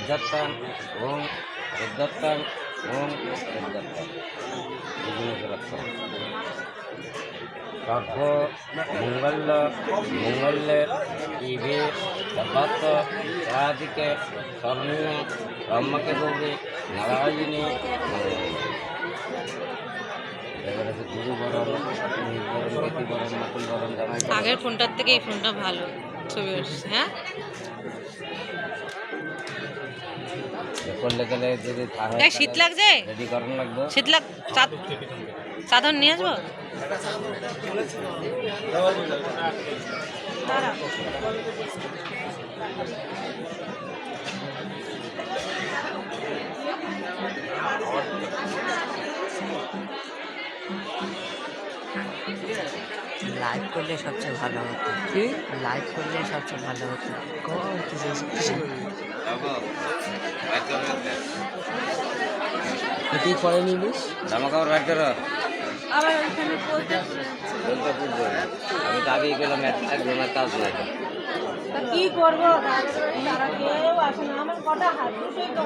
সিদ্ধার্থান ওং সিদ্ধার্থান ওং সিদ্ধার্থান বিঘ্নেশ্বরার্থম সর্ব মঙ্গল্য মঙ্গল্যে ইভে সর্বাত্ম সাধিকে শরণ্য ব্রহ্মকে গৌরী নারায়ণী আগের ফোনটার থেকে এই ফোনটা ভালো ছবি উঠছে। হ্যাঁ করলে গেলে যদি শীত লাগছে, রেডি করানো লাগবে। শীত লাগ চাদর নিয়ে আসবো। লাইভ করলে সবচেয়ে ভালো হতো। লাইভ করলে সবচেয়ে ভালো হতো। কি করে নিলিস জামা কাপড় রাখ করো। আমি তো আগেই গেলাম একজনের কাজ নাই। কি করবো কেউ আসে না, আমার কটা হাত দুটোই তো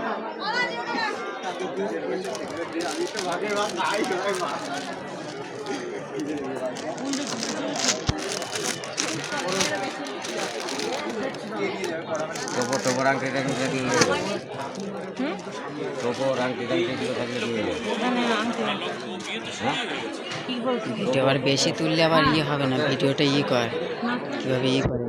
টোপর টোপর আংটি টাংটি থাকলে টোপর আংটি টাংটি গুলো থাকলে নিয়ে যাবে। ভিডিও আবার বেশি তুললে আবার ইয়ে হবে না, ভিডিওটা ই কর কিভাবে ই করে